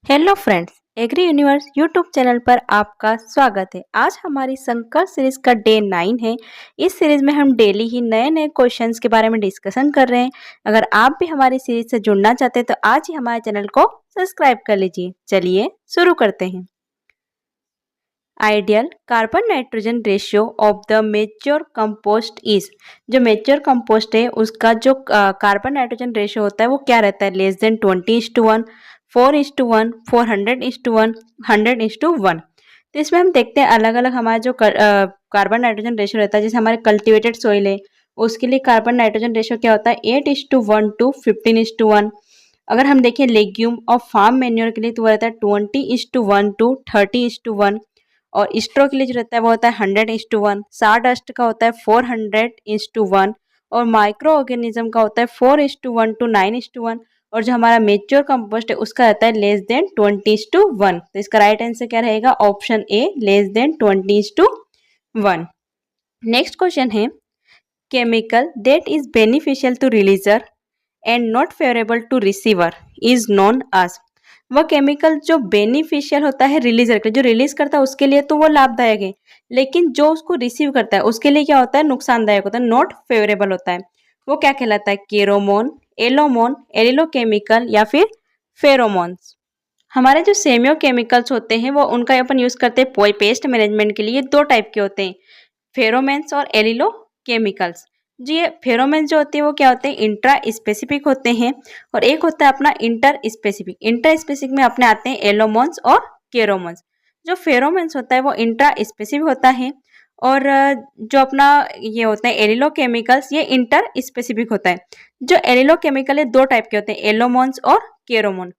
Hello friends, agri universe YouTube channel पर आपका स्वागत है। आज हमारी संकल्प सीरीज का डे 9 है। इस सीरीज में हम डेली ही नए नए क्वेश्चंस के बारे में डिस्कशन कर रहे हैं। अगर आप भी हमारी सीरीज से जुड़ना चाहते हैं तो आज ही हमारे चैनल को सब्सक्राइब कर लीजिए। चलिए शुरू करते हैं। Ideal carbon nitrogen ratio of the mature compost is, जो मेच्योर कंपोस्ट है उसका जो कार्बन नाइट्रोजन रेशियो होता है वो क्या रहता है? Less than 20:1, 4:1, 400:1, 100:1। तो इसमें हम देखते हैं अलग अलग हमारा जो कार्बन नाइट्रोजन रेशियो रहता है। जैसे हमारे कल्टिवेटेड सॉइल है उसके लिए कार्बन नाइट्रोजन रेशियो क्या होता है? 8:1 टू 15:1। अगर हम देखें लेग्यूम और फार्म मैन्योर के लिए तो वो रहता है 20:1 टू 30:1। और स्ट्रो के लिए जो रहता है वो होता है 100:1। सारडस्ट का होता है 400:1। और माइक्रो ऑर्गेनिज्म का होता है 4:1 टू 9:1। और जो हमारा मेच्योर कंपोस्ट है उसका रहता है लेस देन 20:1। तो इसका राइट आंसर क्या रहेगा? Option A, less than 20:1। Next question है, chemical that is beneficial to releaser and not favourable to receiver is known as। वह केमिकल जो बेनिफिशियल होता है रिलीजर के, जो रिलीज करता है उसके लिए तो वो लाभदायक है, लेकिन जो उसको रिसीव करता है उसके लिए क्या होता है? नुकसानदायक होता है, नॉट फेवरेबल होता है। वो क्या कहलाता है? केरोमोन, एलोमोन, एलिलोकेमिकल या फिर फेरोमोन्स। हमारे जो सेमियो केमिकल्स होते हैं वो उनका अपन यूज करते हैं पेस्ट मैनेजमेंट के लिए। दो टाइप के होते हैं, फेरोमेन्स और एलिलो केमिकल्स। जी, ये फेरोमेन्स जो होते हैं वो क्या होते हैं? इंट्रा स्पेसिफिक होते हैं। और एक होता है अपना इंटर स्पेसिफिक। इंटर स्पेसिफिक में अपने आते हैं एलोमोन्स और केरोमोन्स। जो फेरोमेन्स होता है वो इंट्रा स्पेसिफिक होता है। और जो अपना ये होते हैं एलिलो केमिकल्स, ये इंटर स्पेसिफिक होता है। जो एलिलो केमिकल है दो टाइप के होते हैं, एलोमोन्स और केरोमोन।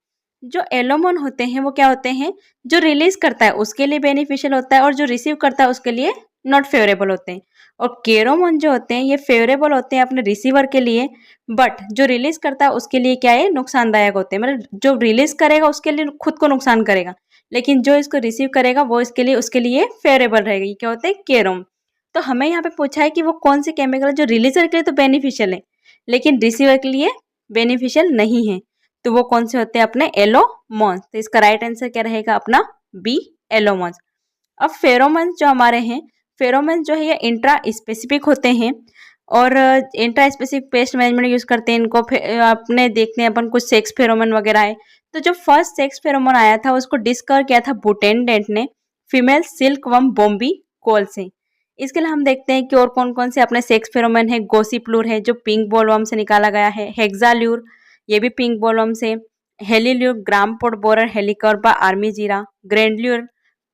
जो एलोमोन होते हैं वो क्या होते हैं? जो रिलीज करता है उसके लिए बेनिफिशियल होता है और जो रिसीव करता है उसके लिए नॉट फेवरेबल होते हैं। और केरोमोन जो होते हैं ये फेवरेबल होते हैं अपने रिसीवर के लिए, बट जो रिलीज करता है उसके लिए क्या है? नुकसानदायक होते हैं। मतलब जो रिलीज करेगा उसके लिए खुद को नुकसान करेगा, लेकिन जो इसको रिसीव करेगा वो इसके लिए उसके लिए फेवरेबल रहेगा। ये क्या होते हैं? केरोम। तो हमें यहाँ पे पूछा है कि वो कौन से केमिकल है जो रिलीजर के लिए तो बेनिफिशियल है लेकिन रिसीवर के लिए बेनिफिशियल नहीं है। तो वो कौन से होते हैं? अपने एलोमोन्स। तो इसका राइट आंसर क्या रहेगा? अपना बी, एलोमोन्स। अब फेरोमोन्स जो हमारे हैं, फेरोमोन्स जो है ये इंट्रा स्पेसिफिक होते हैं। और intra specific pest management use करते हैं इनको। अपने देखते हैं अपन कुछ सेक्स फेरोमोन वगैरह है। तो जो फर्स्ट सेक्स फेरोमोन आया था उसको डिस्कवर किया था बुटेनडेंट ने फीमेल सिल्क वर्म बॉम्बी कोल से। इसके लिए हम देखते हैं कि और कौन कौन से अपने सेक्स फेरोमोन है। गोसिप्लूर है जो पिंक बॉलवर्म से निकाला गया है। हेक्साल्यूर, ये भी पिंक बॉलवर्म से। Helilure, gram pod borer Helicoverpa armigera. Grandlure,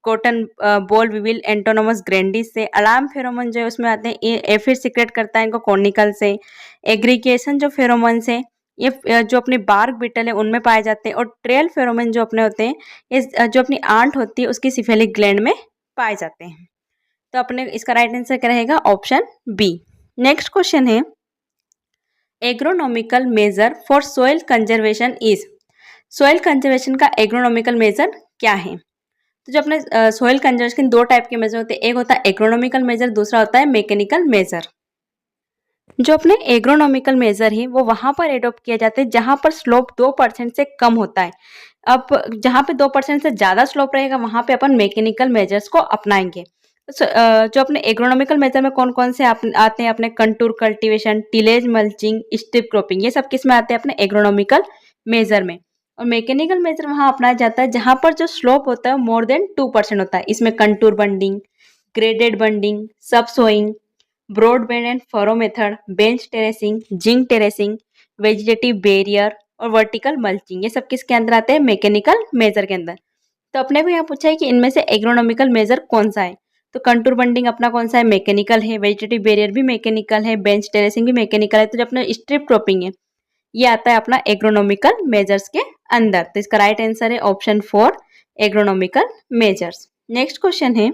cotton boll weevil Anthonomus grandis से। अलार्म फेरोमोन जो है उसमें आते हैं एफिड सीक्रेट करता है इनको कॉर्निकल से। एग्रीगेशन जो फेरोमोन है ये जो अपनी बार्क बीटल है उनमें पाए जाते हैं। और ट्रेल फेरोमोन जो अपने होते हैं ये जो अपनी आंट होती है उसकी सिफेलिक ग्लैंड में पाए जाते हैं। तो अपने इसका राइट आंसर क्या रहेगा? Option B. नेक्स्ट क्वेश्चन है, agronomical measure for soil conservation is. Soil conservation का एग्रोनॉमिकल मेजर क्या है? तो जो अपने सोइल कंजर्वेशन दो टाइप के मेजर होते हैं, एक होता है एग्रोनॉमिकल मेजर, दूसरा होता है मैकेनिकल मेजर। जो अपने एग्रोनॉमिकल मेजर है वो वहां पर एडॉप्ट किया जाता है जहां पर स्लोप 2% से कम होता है। अब जहां पे 2% से ज्यादा स्लोप रहेगा वहां पे अपन मैकेनिकल मेजर्स को अपनाएंगे। जो अपने एग्रोनॉमिकल मेजर में कौन कौन से आते हैं? अपने contour cultivation, tillage mulching, strip cropping, ये सब किस में आते हैं? अपने एग्रोनॉमिकल मेजर में। और मैकेनिकल मेजर वहां अपनाया जाता है जहां पर जो स्लोप होता है मोर देन 2% होता है। इसमें contour bunding, graded bunding, sub soiling, broad bed and furrow method, bench terracing, zing terracing, vegetative barrier और वर्टिकल मल्चिंग, ये सब किसके अंदर आते हैं? मैकेनिकल मेजर के अंदर। तो अपने को यहाँ पूछा है कि इनमें से एग्रोनॉमिकल मेजर कौन सा है? तो कंटूर बंडिंग अपना कौन सा है? मैकेनिकल है। वेजिटेटिव बैरियर भी मैकेनिकल है। बेंच टेरेसिंग भी मैकेनिकल है। तो जो अपना स्ट्रिप क्रॉपिंग है ये आता है अपना एग्रोनॉमिकल मेजर्स के अंदर। तो इसका राइट आंसर है option 4, agronomical measures. Next question है,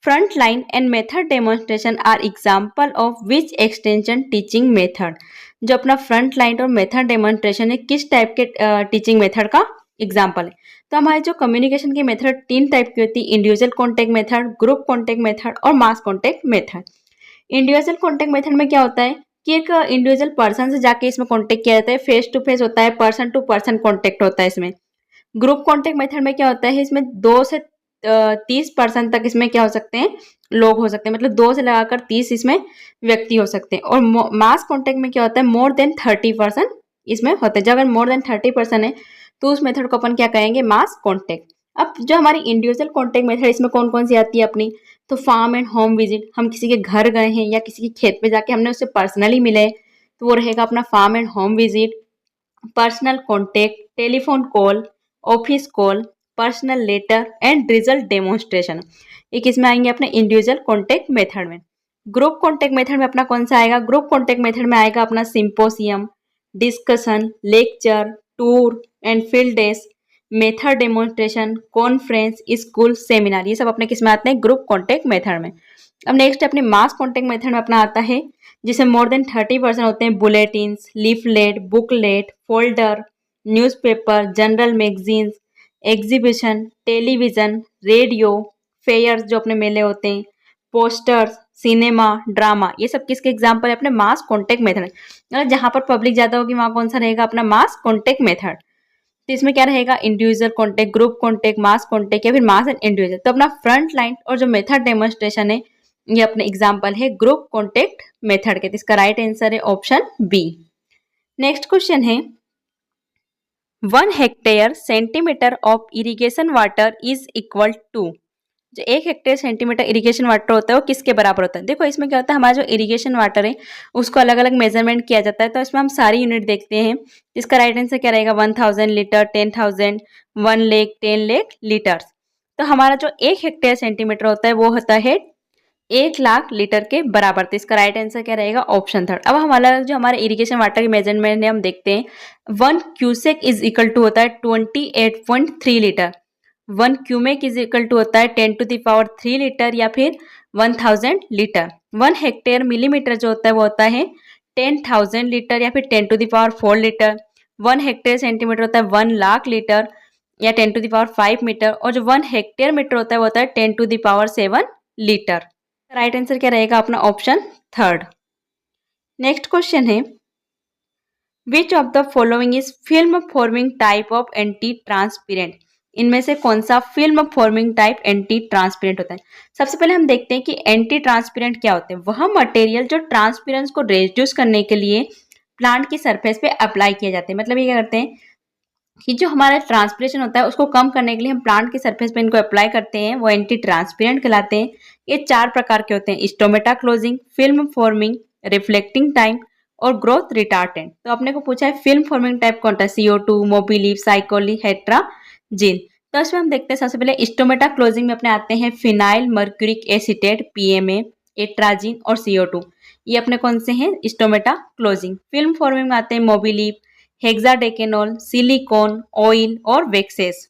front line and method demonstration are example of which extension teaching method. जो अपना फ्रंट लाइन और मेथड डेमोन्स्ट्रेशन है किस टाइप के टीचिंग मेथड का एग्जाम्पल है? तो हमारे जो कम्युनिकेशन की मेथड 3 टाइप की होती है, individual contact method, group contact method और mass contact method. Individual contact method में क्या होता है कि एक इंडिविजुअल पर्सन से जाके इसमें कॉन्टेक्ट किया जाता है, फेस टू फेस होता है, पर्सन टू पर्सन कॉन्टेक्ट होता है इसमें। ग्रुप कॉन्टेक्ट मेथड में क्या होता है, इसमें 2 से 30% तक इसमें क्या हो सकते हैं, लोग हो सकते हैं, मतलब 2 से लगाकर 30 इसमें व्यक्ति हो सकते हैं। और मास कॉन्टेक्ट में क्या होता है, मोर देन 30% इसमें होते हैं। जब अगर मोर देन 30% है तो उस मेथड को अपन क्या कहेंगे, मास कॉन्टेक्ट। अब जो हमारी इंडिविजुअल कॉन्टेक्ट मेथड, इसमें कौन कौन सी आती है अपनी, तो फार्म एंड होम विजिट, हम किसी के घर गए हैं या किसी के खेत पे जाके हमने उससे पर्सनली मिले तो वो रहेगा अपना farm and home visit. Personal contact, telephone call, office call, personal letter and result demonstration, ये किस में आएंगे, अपने इंडिविजुअल कॉन्टेक्ट मेथड में। ग्रुप कॉन्टेक्ट मेथड में अपना कौन सा आएगा, ग्रुप कॉन्टेक्ट मेथड में आएगा अपना symposium, discussion, lecture, tour and field days, method demonstration, conference, school, seminar, ये सब अपने किस में आते हैं, ग्रुप कॉन्टेक्ट मेथड में। अब नेक्स्ट अपने मास कॉन्टेक्ट मेथड में अपना आता है जिसमें मोर देन 30% होते हैं bulletins, leaflet, booklet, folder, newspaper, general magazines, exhibition, television, radio, fairs जो अपने मेले होते हैं, पोस्टर्स, सिनेमा, ड्रामा, ये सब किसके एग्जाम्पल है, अपने मास कॉन्टेक्ट मेथड। मतलब जहां पर पब्लिक ज्यादा होगी वहां कौन सा रहेगा, अपना मास कॉन्टेक्ट मेथड। तो इसमें क्या रहेगा, इंडिविजुअल कॉन्टेक्ट, ग्रुप कॉन्टेक्ट, मास कॉन्टेक्ट या फिर मास एंड इंडिविजुअल। तो अपना फ्रंट लाइन और जो मेथड डेमोन्स्ट्रेशन है ये अपने एग्जाम्पल है ग्रुप कॉन्टेक्ट मेथड के। तो इसका राइट आंसर है ऑप्शन बी। नेक्स्ट क्वेश्चन है 1 hectare centimetre of irrigation water is equal to, जो 1 हेक्टेयर सेंटीमीटर इरिगेशन वाटर होता है वो किसके बराबर होता है। देखो इसमें क्या होता है, हमारा जो इरिगेशन वाटर है उसको अलग अलग मेजरमेंट किया जाता है, तो इसमें हम सारी यूनिट देखते हैं। इसका राइट आंसर क्या रहेगा, 1000 लीटर, 10,000, 1 लाख, 10 लाख लीटर्स। तो हमारा जो 1 हेक्टेयर सेंटीमीटर होता है वो होता है 1 लाख लीटर के बराबर। तो इसका राइट आंसर क्या रहेगा, ऑप्शन थर्ड। अब हमारा जो हमारे इरिगेशन वाटर की मेजरमेंट है हम देखते हैं, 1 क्यूसेक इज इक्वल टू होता है 28.3 litre, 1 cumec is equal to होता है 10⁻³ लीटर या फिर 1000 लीटर। 1 हेक्टेयर मिलीमीटर जो होता है वो होता है 10,000 लीटर या फिर 10⁴ लीटर। 1 हेक्टेयर सेंटीमीटर होता है 1 लाख लीटर या 10⁵ मीटर, और जो 1 हेक्टेयर मीटर होता है वो होता है 10⁷ लीटर। राइट आंसर क्या रहेगा, अपना ऑप्शन थर्ड। नेक्स्ट क्वेश्चन है which of the following is film forming type of anti transparent, इनमें से कौन सा film forming type anti transparent होता है। सबसे पहले हम देखते हैं कि एंटी ट्रांसपेरेंट क्या होते हैं। वह मटेरियल जो ट्रांसपेरेंस को रिड्यूस करने के लिए प्लांट की सरफेस पे अप्लाई किए जाते हैं। मतलब ये क्या करते हैं कि जो हमारा ट्रांसपिरेशन होता है उसको कम करने के लिए हम प्लांट की सरफेस पे इनको अप्लाई करते हैं, वो एंटी ट्रांसपेरेंट कहलाते हैं। ये 4 प्रकार के होते हैं, stomata closing, film forming, reflecting time और ग्रोथ रिटार्डेंट। तो अपने को पूछा है फिल्म फॉर्मिंग टाइप कौन सा, CO2, मोबिलीफ, साइकोली, हेट्राजिन। तो इसमें हम देखते हैं सबसे पहले स्टोमेटा क्लोजिंग में अपने आते हैं phenyl mercuric acetate, PMA, atrazine और CO2। ये अपने कौन से हैं, स्टोमेटा क्लोजिंग। फिल्म फॉर्मिंग में आते हैं मोबिलीफ, हेक्साडेकेनोल, सिलिकॉन, ऑयल और वैक्सेस।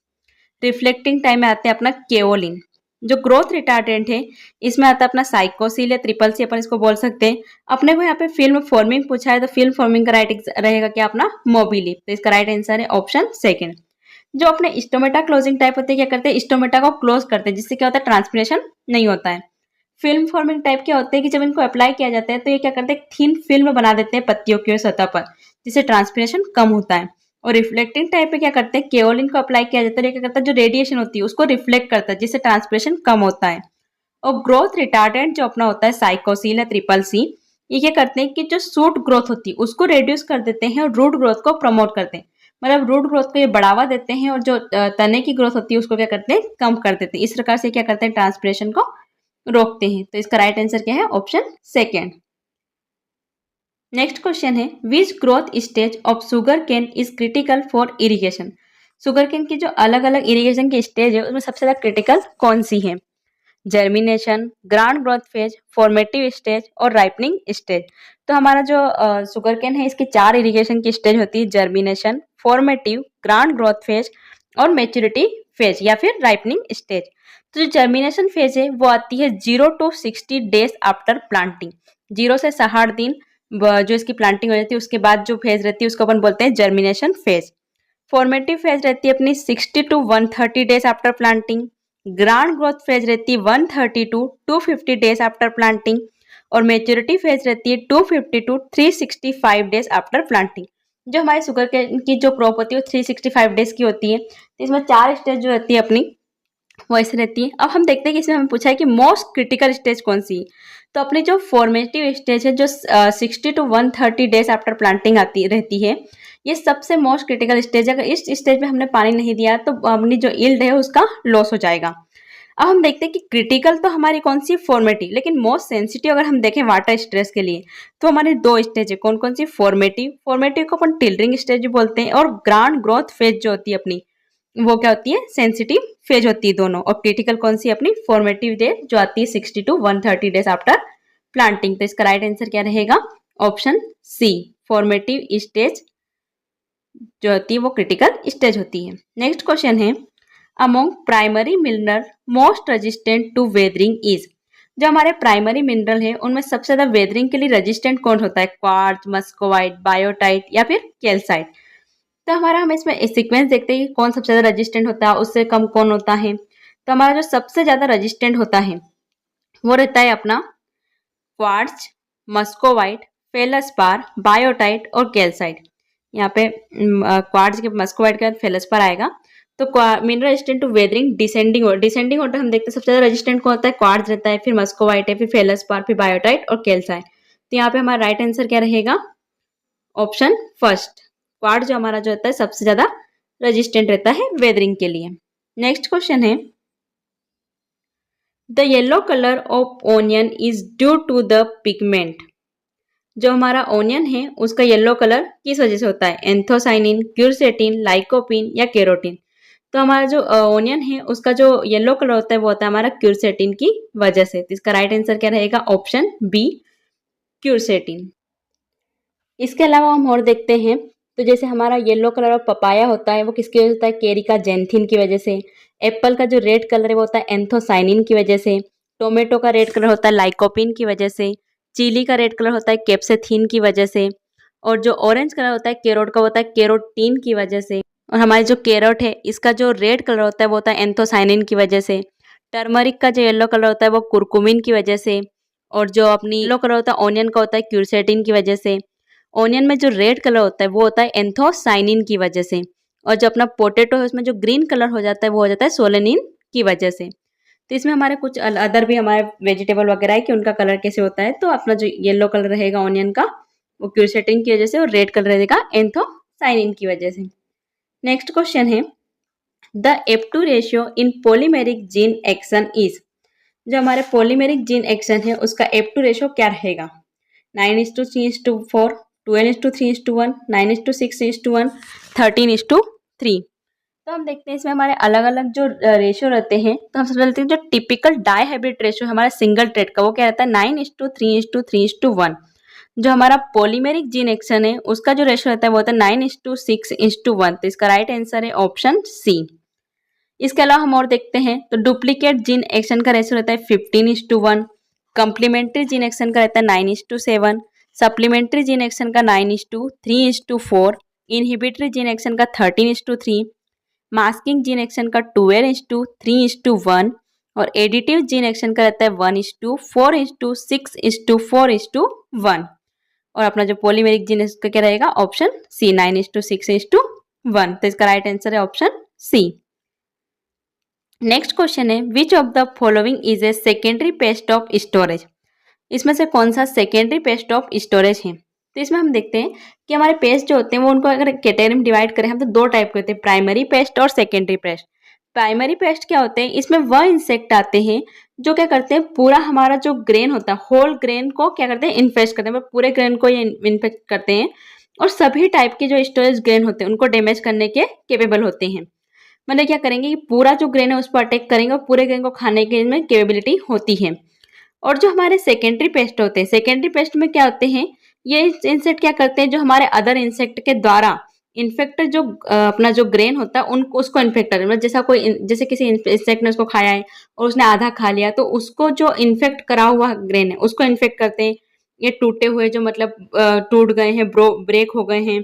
रिफ्लेक्टिंग टाइम में आते हैं अपना केओलिन। जो ग्रोथ रिटार्डेंट है इसमें आता है अपना साइकोसिल या ट्रिपल C, अपन इसको बोल सकते हैं। अपने को यहाँ पे फिल्म फॉर्मिंग पूछा है तो फिल्म फॉर्मिंग का राइट रहेगा क्या, अपना मोबिलीफ। तो इसका राइट आंसर है ऑप्शन सेकंड। जो अपने स्टोमेटा क्लोजिंग टाइप होते हैं क्या करते हैं, स्टोमेटा को क्लोज करते हैं, जिससे क्या होता है, ट्रांसपिरेशन नहीं होता है। फिल्म फॉर्मिंग टाइप क्या होते हैं कि जब इनको अप्लाई किया जाता है तो ये क्या करते हैं, थिन फिल्म बना देते हैं पत्तियों की सतह पर, जिससे ट्रांसपिरेशन कम होता है। और रिफ्लेक्टिंग टाइप पे क्या करते हैं, केओलिन को अप्लाई किया जाता है, क्या करता है, जो रेडिएशन होती है उसको रिफ्लेक्ट करता है, जिससे ट्रांसपिरेशन कम होता है। और ग्रोथ रिटार्डेंट जो अपना होता है साइकोसिल या ट्रिपल C, ये क्या करते हैं कि जो सूट ग्रोथ होती है उसको रिड्यूस कर देते हैं और रूट ग्रोथ को प्रमोट करते हैं। मतलब रूट ग्रोथ को ये बढ़ावा देते हैं और जो तने की ग्रोथ होती है उसको क्या करते हैं, कम कर देते हैं। इस प्रकार से क्या करते हैं, ट्रांसपिरेशन को रोकते हैं। तो इसका राइट आंसर क्या है, ऑप्शन सेकेंड। नेक्स्ट क्वेश्चन है which growth stage of sugar cane is critical for irrigation. Sugar cane की जो अलग अलग इरिगेशन की स्टेज है उसमें सबसे ज्यादा क्रिटिकल कौन सी है, germination, ground growth phase, formative stage और राइपनिंग स्टेज। तो हमारा जो शुगर केन है इसकी 4 इरिगेशन की स्टेज होती है, germination, formative, ground growth phase और मैच्योरिटी फेज या फिर राइपनिंग स्टेज। तो जो जर्मिनेशन फेज है वो आती है 0 to 60 डेज आफ्टर प्लांटिंग, 0 से 60 दिन जो इसकी प्लांटिंग हो जाती है उसके बाद जो फेज रहती है उसको अपन बोलते हैं जर्मिनेशन फेज। फॉर्मेटिव फेज रहती है अपनी 60 to 130 days after planting. Ground growth phase रहती है 130 to 250 डेज आफ्टर प्लांटिंग और मैच्योरिटी फेज रहती है 250 to 365 डेज आफ्टर प्लांटिंग। जो हमारे शुगर केन की जो क्रॉप होती है वो 365 डेज की होती है। तो इसमें 4 स्टेज जो रहती है अपनी वो ऐसे रहती है। अब हम देखते हैं कि इसमें हमें पूछा है कि मोस्ट क्रिटिकल स्टेज कौन सी है। तो अपनी जो फॉर्मेटिव स्टेज है जो 60 to 130 डेज आफ्टर प्लांटिंग आती रहती है, ये सबसे मोस्ट क्रिटिकल स्टेज है। अगर इस स्टेज में हमने पानी नहीं दिया तो अपनी जो यील्ड है उसका लॉस हो जाएगा। अब हम देखते हैं कि क्रिटिकल तो हमारी कौन सी फॉर्मेटिव, लेकिन मोस्ट सेंसिटिव अगर हम देखें वाटर स्ट्रेस के लिए तो हमारी 2 स्टेज है। कौन कौन सी? फॉर्मेटिव को अपन टिल्डरिंग स्टेज भी बोलते हैं, और ग्रांड ग्रोथ फेज जो होती है अपनी वो क्या होती है? सेंसिटिव फेज होती है दोनों। और क्रिटिकल कौन सी? अपनी फॉर्मेटिव डेज जो आती है 60 to 130 डेज आफ्टर प्लांटिंग। तो इसका राइट आंसर क्या रहेगा? ऑप्शन सी, फॉर्मेटिव स्टेज जो होती है वो क्रिटिकल स्टेज होती है। नेक्स्ट क्वेश्चन है, among primary mineral most resistant to weathering is. जो हमारे प्राइमरी मिनरल है उनमें सबसे ज्यादा वेदरिंग के लिए रेजिस्टेंट कौन होता है? क्वार्ट्ज, मस्कोवाइट, बायोटाइट या फिर कैल्साइट। तो हमारा हम इसमें सीक्वेंस देखते हैं कि कौन सबसे ज्यादा रेजिस्टेंट होता है, उससे कम कौन होता है। तो हमारा जो सबसे ज्यादा रेजिस्टेंट होता है वो रहता है अपना क्वार्ट्ज, मस्कोवाइट, फेलस्पार, बायोटाइट और कैल्साइट। यहाँ पे क्वार्ट्ज के मस्कोवाइट के बाद फेलस्पार आएगा। तो mineral resistant to weathering descending order हम देखते हैं सबसे ज्यादा रेजिस्टेंट कौन होता है? क्वार्ट्ज रहता है, फिर मस्कोवाइट है, फिर फेलस्पार, फिर बायोटाइट और कैल्साइट। तो यहाँ पे हमारा राइट आंसर क्या रहेगा? ऑप्शन फर्स्ट, क्वार्ट्ज जो हमारा जो होता है सबसे ज्यादा रेजिस्टेंट रहता है वेदरिंग के लिए। नेक्स्ट क्वेश्चन है, the yellow colour of onion is due to the pigment. जो हमारा ओनियन है उसका येलो कलर किस वजह से होता है? एंथोसाइनिन, क्यूरसेटिन, लाइकोपिन या केरोटिन। तो हमारा जो ओनियन है उसका जो येलो कलर होता है वो होता है हमारा क्यूरसेटिन की वजह से। तो इसका राइट आंसर क्या रहेगा? Option B, quercetin. इसके अलावा हम और देखते हैं, तो जैसे हमारा येलो कलर ऑफ पपाया होता है वो किसकी वजह से होता है? केरिका जेंथिन की वजह से। एप्पल का जो रेड कलर है वो होता है एंथोसाइनिन की वजह से। टोमेटो का रेड कलर होता है लाइकोपिन की वजह से। चिली का रेड कलर होता है कैप्सेथिन की वजह से। और जो ऑरेंज कलर होता है कैरोट का होता है कैरोटीन की वजह से। और हमारी जो कैरोट है इसका जो रेड कलर होता है वो होता है एंथोसाइनिन की वजह से। टर्मरिक का जो येलो कलर होता है वो कुरकुमिन की वजह से। और जो अपनी येलो कलर होता है ऑनियन का होता है क्यूरसेटिन की वजह से। ऑनियन में जो रेड कलर होता है वो होता है एंथोसाइनिन की वजह से। और जो अपना पोटैटो है उसमें जो ग्रीन कलर हो जाता है वो हो जाता है सोलेनिन की वजह से। तो इसमें हमारे कुछ अदर भी हमारे वेजिटेबल वगैरह है कि उनका कलर कैसे होता है। तो अपना जो येलो कलर रहेगा ऑनियन का वो क्यूरसेटिन की वजह से, और रेड कलर रहेगा एंथोसाइनिन की वजह से। नेक्स्ट क्वेश्चन है, the F2 ratio in polymeric gene action is. जो हमारे पॉलीमेरिक जीन एक्शन है उसका F2 रेशियो क्या रहेगा? 9:3:4, 12:3:1, 9:6:1, 13:3। तो हम देखते हैं इसमें हमारे अलग अलग जो रेशियो रहते हैं। तो हम सबसे पहले देखते हैं जो टिपिकल डाई हाइब्रिड रेशियो हमारा सिंगल ट्रेड का वो क्या रहता है? 9:3:3:1। जो हमारा पॉलीमेरिक जीन एक्शन है उसका जो रेशियो रहता है वो होता है 9:6:1। तो इसका राइट आंसर है ऑप्शन सी। इसके अलावा हम और देखते हैं तो डुप्लीकेट जीन एक्शन का रेशियो रहता है 15:1। कंप्लीमेंट्री जीन एक्शन का रहता है 9:7। सप्लीमेंट्री जीन एक्शन का 9:3:4। इनहिबिटरी जीन एक्शन का 13:3। मास्किंग जीन एक्शन का 12:3:1। और एडिटिव जीन एक्शन का रहता है 1:4:6:4:1। और अपना जो पॉलीमेरिक जीन इसका क्या रहेगा? Option C, 9:6:1। तो इसका राइट आंसर है ऑप्शन सी। नेक्स्ट क्वेश्चन है, which of the following is a secondary pest of storage. इसमें से कौन सा सेकेंडरी पेस्ट ऑफ स्टोरेज है? तो इसमें हम देखते हैं कि हमारे पेस्ट जो होते हैं वो उनको अगर कैटेगरी में डिवाइड करें हम तो 2 टाइप के होते हैं, प्राइमरी पेस्ट और सेकेंडरी पेस्ट। प्राइमरी पेस्ट क्या होते हैं? इसमें वह इंसेक्ट आते हैं जो क्या करते हैं, पूरा हमारा जो ग्रेन होता है होल ग्रेन को क्या करते हैं? इन्फेस्ट करते हैं, पूरे ग्रेन को ये इन्फेक्ट करते हैं। और सभी टाइप के जो स्टोरेज ग्रेन होते हैं उनको डैमेज करने के केपेबल होते हैं। मतलब क्या करेंगे कि पूरा जो ग्रेन है उस पर अटैक करेंगे और पूरे ग्रेन को खाने के में कैपेबिलिटी होती है। और जो हमारे सेकेंडरी पेस्ट होते हैं, सेकेंडरी पेस्ट में क्या होते हैं, ये इंसेक्ट क्या करते हैं जो हमारे अदर इंसेक्ट के द्वारा इन्फेक्ट जो अपना जो ग्रेन होता है उनको उसको इन्फेक्ट कर, मतलब जैसे किसी इंसेक्ट ने उसको खाया है और उसने आधा खा लिया तो उसको जो इन्फेक्ट करा हुआ ग्रेन है उसको इन्फेक्ट करते हैं। ये टूटे हुए जो मतलब टूट गए हैं, ब्रेक हो गए हैं,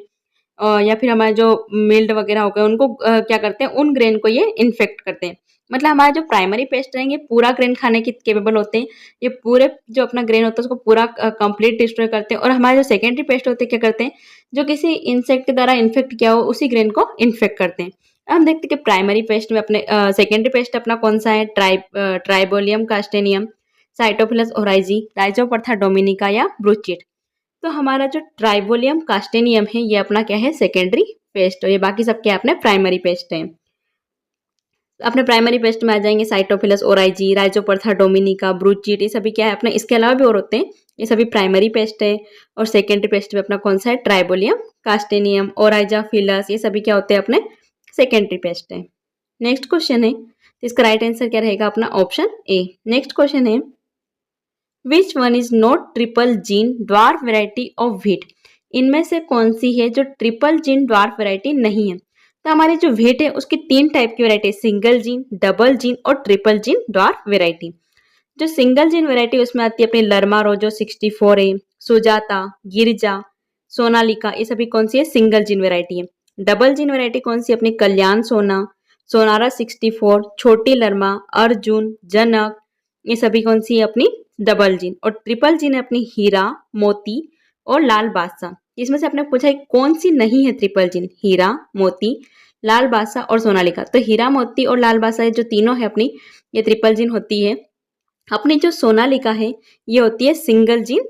या फिर हमारे जो मिल्ड वगैरह हो गए उनको क्या करते हैं, उन ग्रेन को ये इन्फेक्ट करते हैं। मतलब हमारे जो प्राइमरी पेस्ट रहेंगे पूरा ग्रेन खाने के केपेबल होते हैं। ये पूरे जो अपना ग्रेन होता है उसको पूरा कंप्लीट डिस्ट्रॉय करते हैं। और हमारे जो सेकेंडरी पेस्ट होते हैं क्या करते हैं, जो किसी इंसेक्ट के द्वारा इन्फेक्ट किया हो उसी ग्रेन को इन्फेक्ट करते हैं। अब हम देखते हैं कि प्राइमरी पेस्ट में अपने सेकेंडरी पेस्ट अपना कौन सा है, ट्राइबोलियम कास्टेनियम, साइटोफिलस ओराइजी, राइजोपरथा डोमिनिका या ब्रूचिट। तो हमारा जो ट्राइबोलियम कास्टेनियम है ये अपना क्या है, सेकेंडरी पेस्ट, और ये बाकी सब क्या अपने प्राइमरी पेस्ट है। अपने प्राइमरी पेस्ट में आ जाएंगे साइटोफिलस ओराइजी, राइजोपरथा डोमिनिका, ब्रूचिट, ये सभी क्या है अपने, इसके अलावा भी और होते हैं, ये सभी प्राइमरी पेस्ट है। और सेकेंडरी पेस्ट में अपना कौन सा है, ट्राइबोलियम कास्टेनियम, ओराइजाफिलस, ये सभी क्या होते हैं अपने सेकेंडरी पेस्ट है। नेक्स्ट क्वेश्चन है, तो इसका राइट आंसर क्या रहेगा अपना ऑप्शन ए। नेक्स्ट क्वेश्चन है, which one is not triple gene dwarf variety of wheat. इनमें से कौन सी है जो ट्रिपल जीन ड्वार्फ वेराइटी नहीं है। तो हमारी जो व्हीट है उसकी 3 टाइप की वेराइटी है, सिंगल जीन, डबल जीन और ट्रिपल जीन ड्वार्फ वेराइटी। जो सिंगल जीन वेराइटी उसमें आती है अपनी लर्मा रोजो 64 है, सुजाता, गिरिजा, सोनालिका, ये सभी कौन सी है, सिंगल जीन वेराइटी है। डबल जीन वेराइटी कौन सी, अपनी कल्याण सोना, सोनारा 64, छोटी लर्मा, अर्जुन, जनक, ये सभी कौन सी है अपनी डबल जीन। और ट्रिपल जीन है अपनी हीरा, मोती और लाल बादशाह। इसमें से आपने पूछा है कौन सी नहीं है ट्रिपल जीन, हीरा, मोती, लाल बादशाह और सोनालिका। तो हीरा, मोती और लाल बादशाह जो तीनों है अपनी, ये ट्रिपल जीन होती है। अपनी जो सोनालिका है ये होती है सिंगल जीन,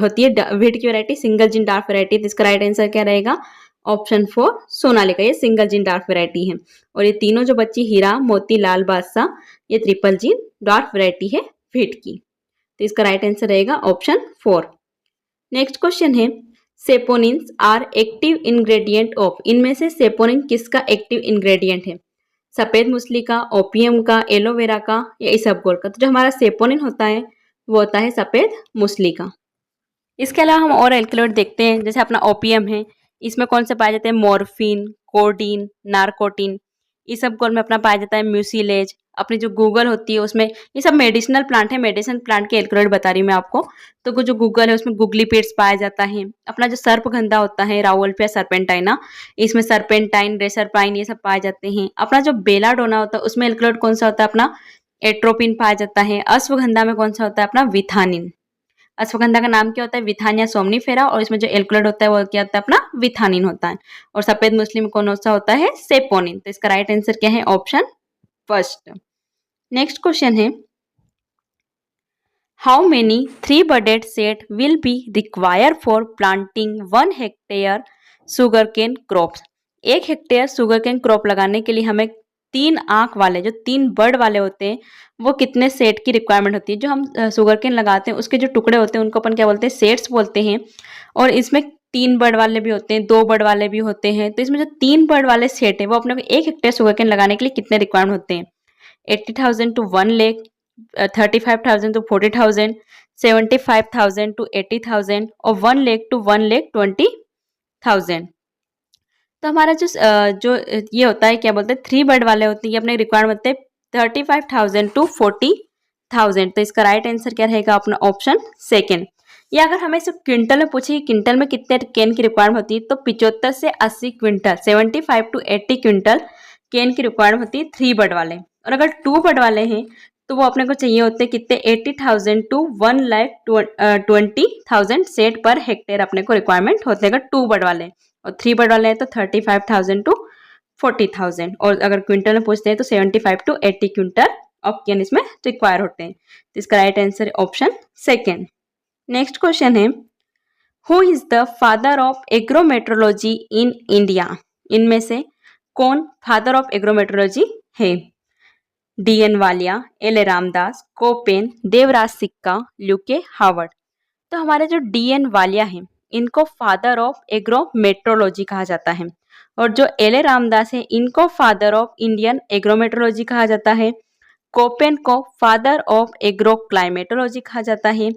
होती है व्हीट की variety, single gene dwarf variety. तो इसका राइट आंसर क्या रहेगा, ऑप्शन 4 सोनालिका, ये सिंगल जीन डार्क वैरायटी है। और ये तीनों जो बच्ची हीरा, मोती, लाल बादशाह, ये ट्रिपल जीन डार्क वैरायटी है व्हीट की। तो इसका राइट आंसर रहेगा ऑप्शन 4। नेक्स्ट क्वेश्चन है, saponins are active ingredient of. इनमें से सेपोनिन किसका एक्टिव इंग्रेडिएंट है, सफेद मूसली का, ओपियम का, एलोवेरा का या इसबगोल का। तो जो हमारा सेपोनिन होता है वो होता है सफेद मूसली का। इसके अलावा हम और एल्कलॉइड देखते हैं, जैसे अपना ओपियम है, इसमें कौन से पाए जाते हैं, मॉर्फिन, कोडीन, नारकोटिन। इसबगोल में अपना पाया जाता है म्यूसिलेज। अपनी जो गूगल होती है उसमें, ये सब मेडिसिनल प्लांट है, मेडिसिन प्लांट के एल्कलॉइड बता रही हूँ मैं आपको। तो जो गूगल है उसमें गुगलीपेड्स पाया जाता है। अपना जो सर्पगंधा होता है, राउल्फिया सर्पेंटाइना, इसमें सर्पेंटाइन, रेसरपाइन, ये सब पाए जाते हैं। अपना जो बेलाडोना होता है उसमें एल्कलॉइड कौन सा होता है अपना, एट्रोपिन पाया जाता है। अश्वगंधा में कौन सा होता है अपना, विथानिन। अश्वगंधा का नाम क्या होता है, विथानिया सोमनीफेरा, और इसमें जो एल्कलॉइड होता है वो क्या होता है अपना, विथानिन होता है। और सफेद मूसली में कौन सा होता है, सेपोनिन। तो इसका राइट आंसर क्या है, ऑप्शन फर्स्ट। नेक्स्ट क्वेश्चन है, how many 3 budded set will be require for planting 1 hectare sugarcane crop. 1 hectare sugarcane crop लगाने के लिए हमें 3 आंख वाले, जो 3 बर्ड वाले होते हैं, वो कितने सेट की रिक्वायरमेंट होती है। जो हम शुगर केन लगाते हैं उसके जो टुकड़े होते हैं उनको अपन क्या बोलते हैं, सेट्स बोलते हैं। और इसमें 3 बर्ड वाले भी होते हैं, 2 बर्ड वाले भी होते हैं। तो इसमें जो 3 बर्ड वाले सेट है वो अपने को 1 हेक्टेयर शुगर केन लगाने के लिए कितने रिक्वायरमेंट होते हैं, 80,000 to 1 lakh, 35,000 to 40,000, 75,000 to 80,000 और 1 lakh to 1,20,000। तो हमारा जो ये होता है क्या बोलते हैं, 3 बर्ड वाले होते हैं, ये अपने रिक्वायरमेंट होते हैं 35,000 to 40,000। तो इसका राइट आंसर क्या रहेगा अपना, ऑप्शन सेकेंड। या अगर हमें सिर्फ क्विंटल में पूछे कि क्विंटल में कितने केन की रिक्वायरमेंट होती है, तो 75 से 80 क्विंटल, 75 to 80 क्विंटल केन की रिक्वायरमेंट होती है 3 बर्ड वाले। और अगर 2 बर्ड वाले हैं तो वो अपने को चाहिए होते हैं कितने, 80,000 to 1,20,000 सेट पर हेक्टेयर अपने को रिक्वायरमेंट होते हैं अगर 2 बर्ड वाले। और 3 बर्ड वाले हैं तो 35,000 to 40,000। और अगर क्विंटल में पूछते हैं तो 75 to 80 क्विंटल ऑफ केन इसमें रिक्वायर होते हैं। तो इसका right answer option second. Next question है, who is the father of agrometeorology in India. इनमें से कौन फादर ऑफ एग्रोमेट्रोलॉजी है, DN Walia, L Ramdas, Koppen, Devraj Sikka, Luke Howard. तो हमारे जो DN वालिया हैं इनको फादर ऑफ एग्रोमेट्रोलॉजी कहा जाता है। और जो L रामदास है इनको फादर ऑफ इंडियन एग्रोमेट्रोलॉजी कहा जाता है। कोपेन को फादर ऑफ एग्रो क्लाइमेटोलॉजी कहा जाता है।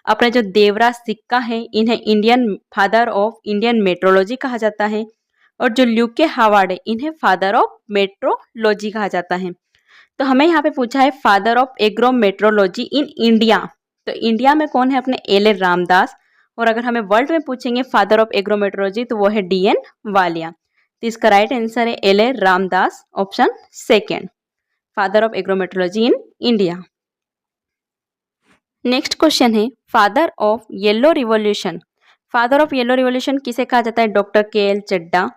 अपना जो देवराज सिक्का है इन्हें Indian father of Indian metrology कहा जाता है। और जो ल्यूके हावर्ड है इन्हें फादर ऑफ मेट्रोलॉजी कहा जाता है। तो हमें यहाँ पे पूछा है father of agrometeorology in India. तो इंडिया में कौन है, अपने L रामदास और अगर हमें वर्ल्ड में पूछेंगे फादर ऑफ एग्रोमेट्रोलॉजी तो वो है डी.एन. वालिया। तो इसका राइट आंसर है LA. Ramdas, option second, father of agrometeorology in India. Next question है father of yellow revolution. Father of yellow revolution किसे कहा जाता है? डॉक्टर के.एल. चड्डा,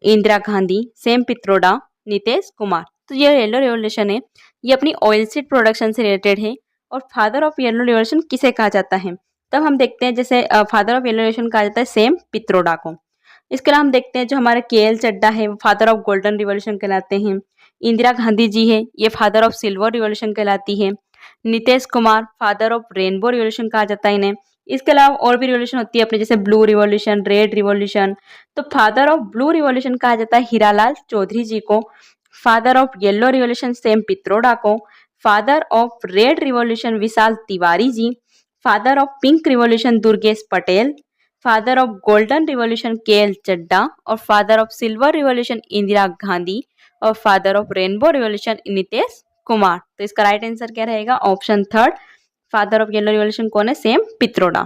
इंदिरा गांधी, सैम पित्रोडा, नीतीश कुमार। तो ये येलो रिवॉल्यूशन है, ये अपनी ऑयल सीड प्रोडक्शन से रिलेटेड है। और फादर ऑफ येलो रिवॉल्यूशन किसे कहा जाता है? तब हम देखते हैं जैसे फादर ऑफ येलो रिवॉल्यूशन कहा जाता है सैम पित्रोडा को। इसके अलावा हम देखते हैं जो हमारे के.एल. चड्डा है वो फादर ऑफ गोल्डन रिवॉल्यूशन कहलाते हैं। इंदिरा गांधी जी है, ये फादर ऑफ सिल्वर रिवॉल्यूशन कहलाती है। Nitish Kumar father of rainbow revolution कहा जाता है इन्हें। इसके अलावा और भी रिवॉल्यूशन होती है अपने, जैसे ब्लू रिवॉल्यूशन, रेड रिवॉल्यूशन। तो फादर ऑफ ब्लू रिवॉल्यूशन कहा जाता है हीरालाल चौधरी जी को। Father of yellow revolution Sam Pitroda को। Father of red revolution Vishal Tiwari ji. Father of pink revolution Durgesh Patel. Father of golden revolution KL. Chadha. और father of silver revolution Indira Gandhi. और father of rainbow revolution Nitish Kumar. तो इसका राइट आंसर क्या रहेगा? Option third, father of yellow revolution कौन है? Sam Pitroda.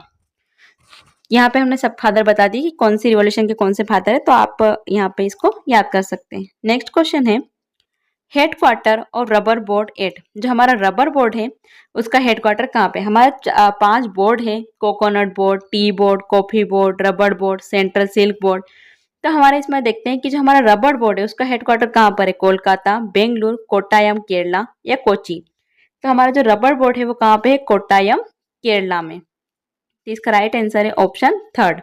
यहाँ पे हमने सब फादर बता दी कि कौन सी रिवॉल्यूशन के कौन से फादर है, तो आप यहाँ पे इसको याद कर सकते हैं। नेक्स्ट क्वेश्चन है हेडक्वार्टर और रबर बोर्ड एट। जो हमारा रबर बोर्ड है उसका हेडक्वार्टर कहाँ पे? हमारे 5 बोर्ड है, coconut board, tea board, coffee board, rubber board, central silk board. तो हमारे इसमें देखते हैं कि जो हमारा रबर बोर्ड है उसका हेडक्वार्टर कहाँ पर है? कोलकाता, बेंगलुरु, कोट्टायम केरला या कोची। तो हमारा जो रबर बोर्ड है वो कहाँ पे है? कोट्टायम केरला में। तो इसका राइट आंसर है ऑप्शन थर्ड।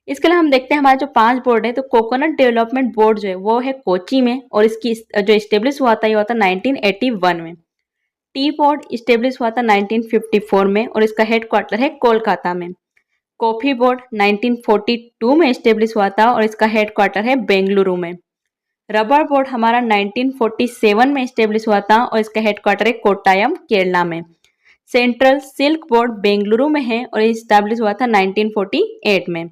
इसके लिए हम देखते हैं हमारे जो 5 बोर्ड है, तो कोकोनट डेवलपमेंट बोर्ड जो है वो है कोची में, और इसकी जो स्टेब्लिश हुआ था ये हुआ था 1981 में। टी बोर्ड स्टेब्लिश हुआ था 1954 में और इसका हेडक्वार्टर है कोलकाता में। कॉफी बोर्ड 1942 में स्टेब्लिश हुआ था और इसका हेडक्वार्टर है बेंगलुरु में। रबर बोर्ड हमारा 1947 में स्टेब्लिश हुआ था और इसका हेडक्वार्टर है कोट्टायम केरला में। सेंट्रल सिल्क बोर्ड बेंगलुरु में है और स्टैब्लिश हुआ था 1948 में।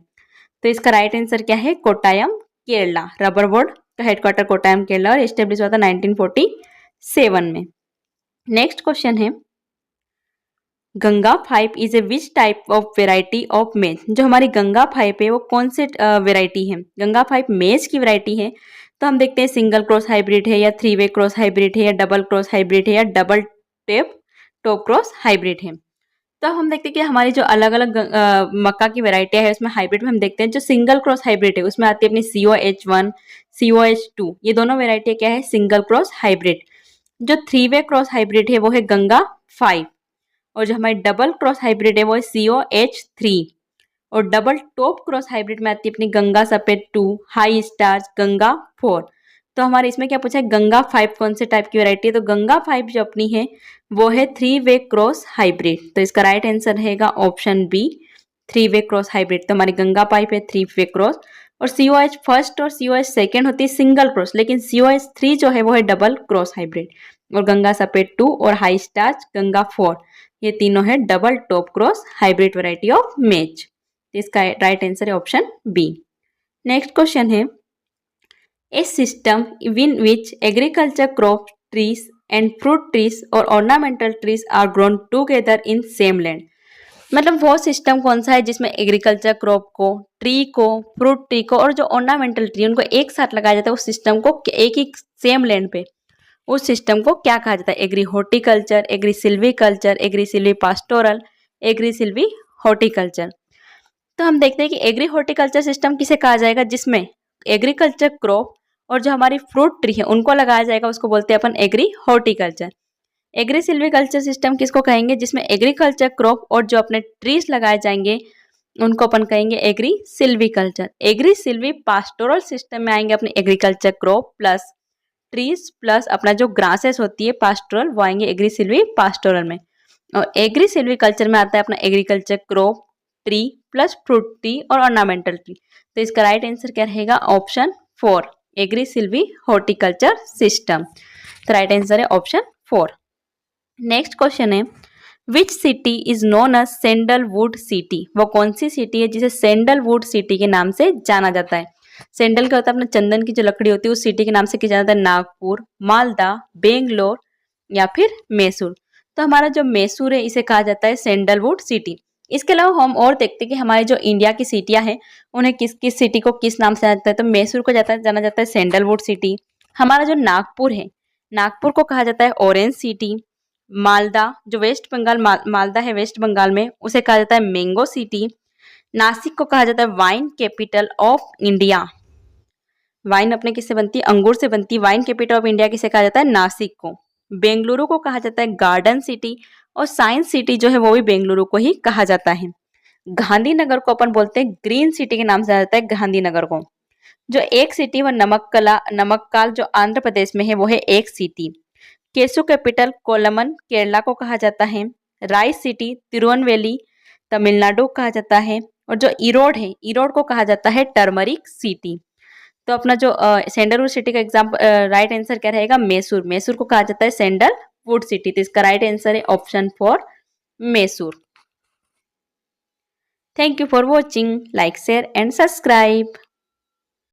तो इसका राइट आंसर क्या है? कोट्टायम केरला। रबर बोर्ड का हेडक्वार्टर कोट्टायम केरला और स्टेब्लिश हुआ था 1947 में। नेक्स्ट क्वेश्चन है Ganga pipe is a which type of variety of मेज। जो हमारी गंगा पाइप है वो कौन से वेराइटी है? गंगा पाइप मेज की वेराइटी है। तो हम देखते हैं सिंगल क्रॉस हाइब्रिड है या 3 वे क्रॉस हाइब्रिड है या डबल क्रॉस हाइब्रिड है या डबल टॉप क्रॉस हाइब्रिड है। तो हम देखते हैं कि हमारी जो अलग अलग मक्का की वेराइटियां है उसमें हाइब्रिड में हम देखते हैं जो सिंगल क्रॉस हाइब्रिड है उसमें आती है अपनी COH1, COH2, ये दोनों वेराइटी क्या है? Single cross hybrid. जो 3 वे क्रॉस हाइब्रिड है वो है गंगा 5 और जो हमारी डबल क्रॉस हाइब्रिड है वो है COH3 और डबल टॉप क्रॉस हाइब्रिड में आती है अपनी गंगा सफेद 2, हाई स्टार्च गंगा 4। तो हमारे इसमें क्या पूछा है? गंगा 5 कौन से टाइप की वैरायटी है? तो गंगा 5 जो अपनी है वो है 3 वे क्रॉस हाइब्रिड। तो इसका राइट आंसर रहेगा ऑप्शन बी, 3 वे क्रॉस हाइब्रिड। तो हमारी गंगा 5 है 3 वे क्रॉस और COH फर्स्ट और COH सेकेंड होती है सिंगल क्रॉस, लेकिन COH3 जो है वो है डबल क्रॉस हाइब्रिड। और गंगा सफेद 2 और हाई स्टार्च गंगा 4 ये तीनों है double top cross hybrid variety of मेज। इसका राइट आंसर है ऑप्शन बी। नेक्स्ट क्वेश्चन है ए system in which agriculture crop trees and fruit trees और ornamental trees are grown together in same land। मतलब वो सिस्टम कौन सा है जिसमें एग्रीकल्चर क्रॉप को, ट्री को, फ्रूट ट्री को और जो ऑर्नामेंटल ट्री उनको एक साथ लगाया जाता है उस सिस्टम को एक ही सेम लैंड पे, उस सिस्टम को क्या कहा जाता है? Agri horticulture, agri silviculture, agri silvi pastoral, agri silvi horticulture. तो हम देखते हैं कि एग्री हॉर्टिकल्चर सिस्टम किसे कहा जाएगा? जिसमें एग्रीकल्चर क्रॉप और जो हमारी फ्रूट ट्री है उनको लगाया जाएगा, उसको बोलते हैं अपन agri horticulture. Agri silviculture system किसको कहेंगे? जिसमें एग्रीकल्चर क्रॉप और जो अपने ट्रीज लगाए जाएंगे उनको अपन कहेंगे agri silviculture. Agri silvi pastoral system में आएंगे अपने agriculture crop plus trees plus अपना जो ग्रासेस होती है पास्टोरल वो आएंगे एग्री सिल्वी पास्टोरल में। और एग्री सिल्वीकल्चर में आता है अपना agriculture crop, tree plus fruit tree और ऑर्नामेंटल ट्री। तो इसका राइट आंसर क्या रहेगा? Option 4, agri silvi horticulture system. तो राइट आंसर है ऑप्शन 4। नेक्स्ट क्वेश्चन है which city is known as sandalwood city. वो कौन सी सिटी है जिसे सैंडलवुड सिटी के नाम से जाना जाता है? सैंडल क्या होता है? अपना चंदन की जो लकड़ी होती है उस सिटी के नाम से किया जाता है नागपुर, मालदा, बेंगलोर या फिर मैसूर। तो हमारा जो मैसूर है इसे कहा जाता है सैंडलवुड सिटी। इसके अलावा हम और देखते हैं कि हमारी जो इंडिया की सिटियां हैं उन्हें किस किस सिटी को किस नाम से जाना जाता है। तो मैसूर को जाना जाता है सैंडलवुड सिटी। हमारा जो नागपुर है, नागपुर को कहा जाता है ऑरेंज सिटी। मालदा जो वेस्ट बंगाल मालदा है वेस्ट बंगाल में, उसे कहा जाता है मैंगो सिटी। नासिक को कहा जाता है wine capital of India. Wine अपने किससे बनती है? अंगूर से बनती है। वाइन कैपिटल ऑफ इंडिया किसे कहा जाता है? नासिक को। बेंगलुरु को कहा जाता है गार्डन सिटी, और साइंस सिटी जो है वो भी बेंगलुरु को ही कहा जाता है। गांधीनगर को अपन बोलते हैं ग्रीन सिटी के नाम से जाता है गांधीनगर को। जो एक सिटी व नमक्काल जो आंध्र प्रदेश में है वो है एक सिटी। केसु कैपिटल कोलमन केरला को कहा जाता है। राइस सिटी तिरुवनवेली तमिलनाडु कहा जाता है। और जो इरोड है, इरोड को कहा जाता है टर्मरिक सिटी। तो अपना जो सैंडलवुड सिटी का एग्जाम राइट आंसर क्या रहेगा? मैसूर। मैसूर को कहा जाता है सैंडलवुड सिटी। तो इसका राइट आंसर है option 4 Mysore. Thank you for watching. Like share and subscribe.